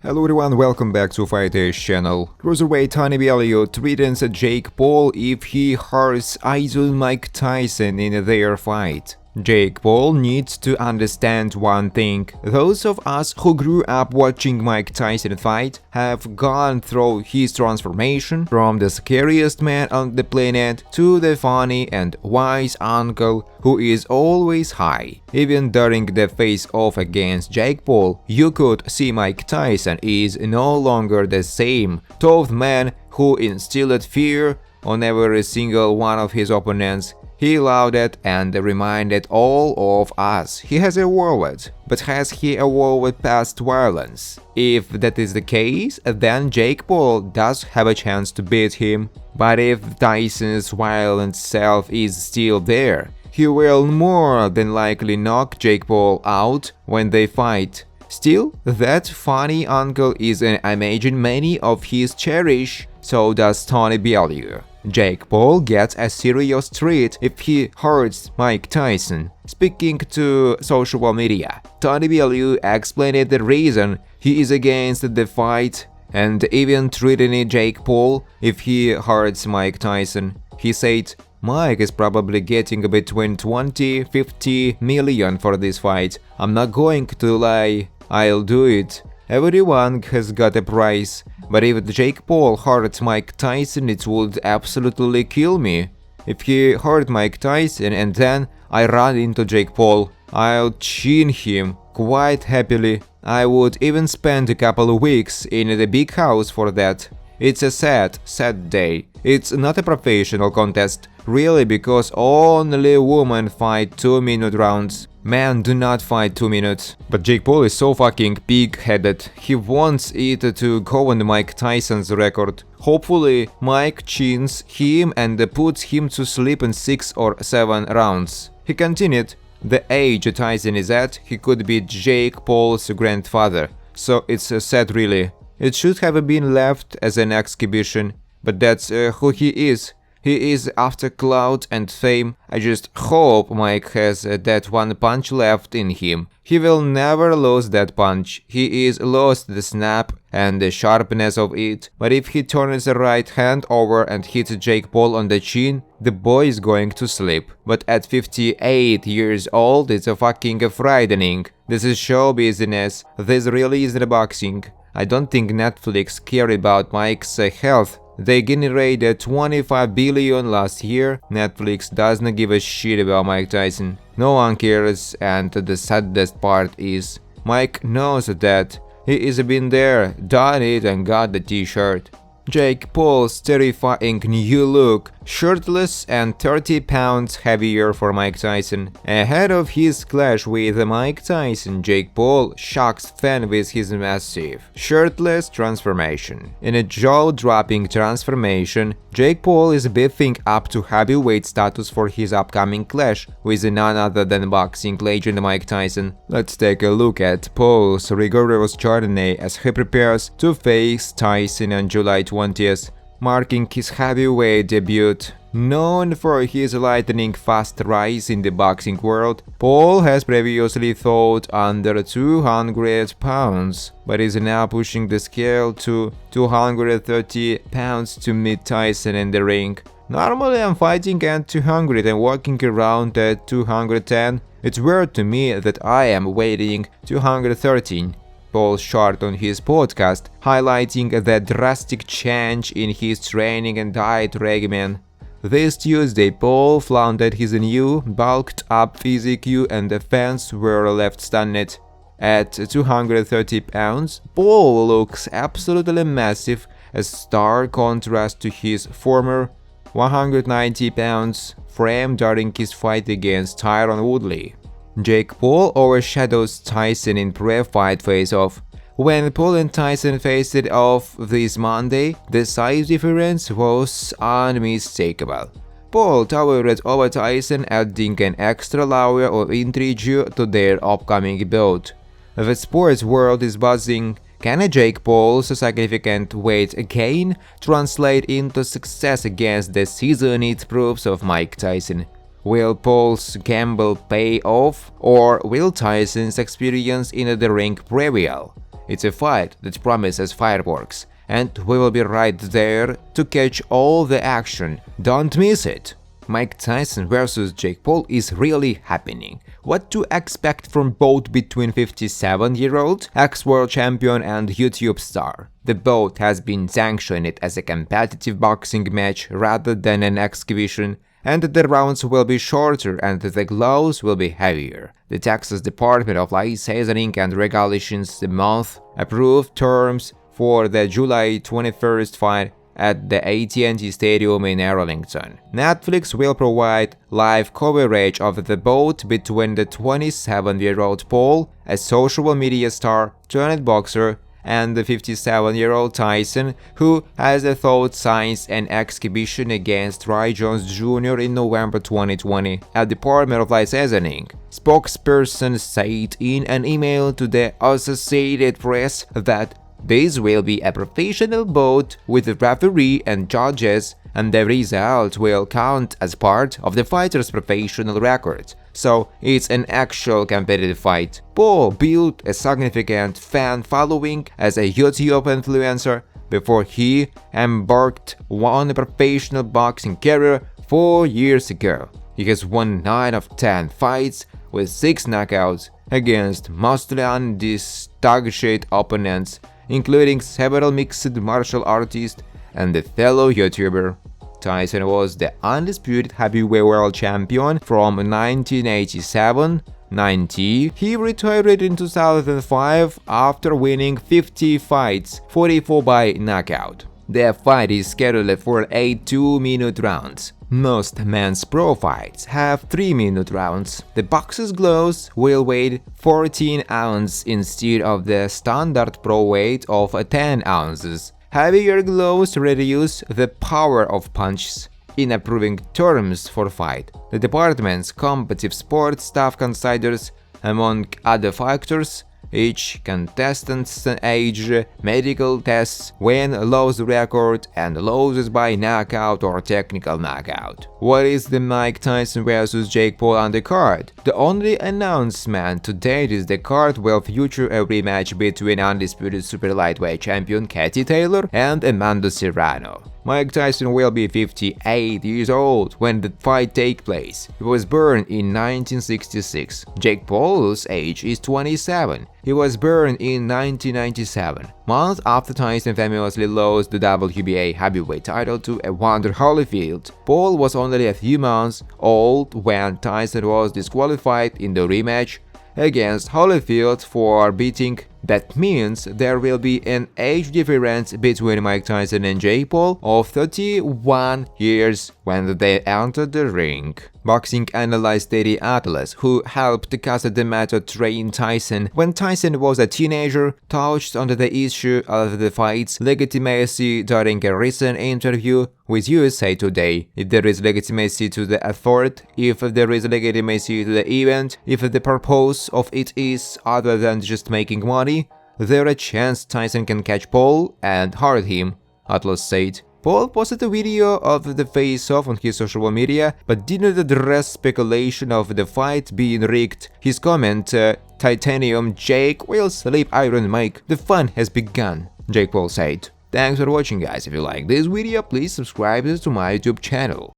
Hello everyone, welcome back to Fighters channel. Cruiserweight Tony Bellew threatens Jake Paul if he hurts Iron Mike Tyson in their fight. Jake Paul needs to understand one thing. Those of us who grew up watching Mike Tyson fight have gone through his transformation from the scariest man on the planet to the funny and wise uncle who is always high. Even during the face-off against Jake Paul, you could see Mike Tyson is no longer the same tough man who instilled fear on every single one of his opponents. He lauded and reminded all of us he has evolved, but has he evolved past violence? If that is the case, then Jake Paul does have a chance to beat him, but if Tyson's violent self is still there, he will more than likely knock Jake Paul out when they fight. Still, that funny uncle is an imagine many of his cherish, so does Tony Bellew. Jake Paul gets a serious treat if he hurts Mike Tyson. Speaking to social media, Tony Bellew explained the reason he is against the fight and even threatening Jake Paul if he hurts Mike Tyson. He said, "Mike is probably getting between 20–50 million for this fight. I'm not going to lie, I'll do it. Everyone has got a price. But if Jake Paul hurt Mike Tyson, it would absolutely kill me. If he hurt Mike Tyson and then I run into Jake Paul, I'll chin him quite happily. I would even spend a couple of weeks in the big house for that. It's a sad day. It's not a professional contest, really, because only women fight 2-minute rounds. Men do not fight 2 minutes. But Jake Paul is so fucking pig-headed. He wants it to go on Mike Tyson's record. Hopefully, Mike chins him and puts him to sleep in 6 or 7 rounds. He continued, "The age Tyson is at, he could be Jake Paul's grandfather. So it's sad really. It should have been left as an exhibition, but that's who he is. He is after clout and fame. I just hope Mike has that one punch left in him. He will never lose that punch. He is lost the snap and the sharpness of it. But if he turns the right hand over and hits Jake Paul on the chin, the boy is going to sleep. But at 58 years old, it's a fucking frightening. This is show business. This really isn't boxing. I don't think Netflix cared about Mike's health. They generated 25 billion last year. Netflix doesn't give a shit about Mike Tyson. No one cares, and the saddest part is Mike knows that. He has been there, done it, and got the t-shirt. Jake Paul's terrifying new look, shirtless and 30 pounds heavier for Mike Tyson. Ahead of his clash with Mike Tyson, Jake Paul shocks fans with his massive, shirtless transformation. In a jaw-dropping transformation, Jake Paul is beefing up to heavyweight status for his upcoming clash with none other than boxing legend Mike Tyson. Let's take a look at Paul's rigorous journey as he prepares to face Tyson on July 20th, marking his heavyweight debut. Known for his lightning-fast rise in the boxing world, Paul has previously fought under 200 pounds, but is now pushing the scale to 230 pounds to meet Tyson in the ring. "Normally I'm fighting at 200 and walking around at 210. It's weird to me that I am weighing 213. Paul shared on his podcast, highlighting the drastic change in his training and diet regimen. This Tuesday, Paul flaunted his new, bulked-up physique and the fans were left stunned. At 230 pounds, Paul looks absolutely massive, a stark contrast to his former 190 pounds frame during his fight against Tyron Woodley. Jake Paul overshadows Tyson in pre-fight face-off. When Paul and Tyson faced it off this Monday, the size difference was unmistakable. Paul towered over Tyson, adding an extra layer of intrigue to their upcoming bout. The sports world is buzzing. Can Jake Paul's significant weight gain translate into success against the seasoned proofs of Mike Tyson? Will Paul's gamble pay off, or will Tyson's experience in the ring prevail? It's a fight that promises fireworks, and we will be right there to catch all the action. Don't miss it! Mike Tyson vs Jake Paul is really happening. What to expect from both between 57-year-old ex-world champion and YouTube star? The bout has been sanctioned as a competitive boxing match rather than an exhibition, and the rounds will be shorter and the gloves will be heavier. The Texas Department of Licensing and Regulations the month approved terms for the July 21st fight at the AT&T Stadium in Arlington. Netflix will provide live coverage of the bout between the 27-year-old Paul, a social media star turned boxer, and the 57-year-old Tyson, who has thought signs an exhibition against Roy Jones Jr. in November 2020 at the Department of Licensing. Spokesperson said in an email to the Associated Press that this will be a professional bout with a referee and judges, and the result will count as part of the fighter's professional record. So it's an actual competitive fight. Paul built a significant fan following as a YouTube influencer before he embarked on a professional boxing career 4 years ago. He has won 9 of 10 fights with 6 knockouts against mostly undistinguished opponents, including several mixed martial artists and a fellow YouTuber. Tyson was the undisputed heavyweight world champion from 1987-90. He retired in 2005 after winning 50 fights, 44 by knockout. The fight is scheduled for 8 2-minute rounds. Most men's pro fights have 3-minute rounds. The boxer's gloves will weigh 14 ounces instead of the standard pro weight of 10 ounces. Heavier gloves reduce the power of punches. In approving terms for fight, the department's competitive sports staff considers, among other factors, each contestant's age, medical tests, win-loss record, and losses by knockout or technical knockout. What is the Mike Tyson vs Jake Paul undercard? The only announcement to date is the card will feature a rematch between undisputed super lightweight champion Katie Taylor and Amanda Serrano. Mike Tyson will be 58 years old when the fight takes place. He was born in 1966. Jake Paul's age is 27. He was born in 1997, months after Tyson famously lost the WBA heavyweight title to Evander Holyfield. Paul was only a few months old when Tyson was disqualified in the rematch against Holyfield for beating. That means there will be an age difference between Mike Tyson and Jake Paul of 31 years when they entered the ring. Boxing analyst Teddy Atlas, who helped cast the matter, train Tyson when Tyson was a teenager, touched on the issue of the fight's legitimacy during a recent interview with USA Today. If there is legitimacy to the effort, if there is legitimacy to the event, if the purpose of it is other than just making money, there a chance Tyson can catch Paul and hurt him, Atlas said. Paul posted a video of the face-off on his social media, but didn't address speculation of the fight being rigged. His comment, "Titanium Jake will sleep Iron Mike. The fun has begun," Jake Paul said. Thanks for watching, guys. If you like this video, please subscribe to my YouTube channel.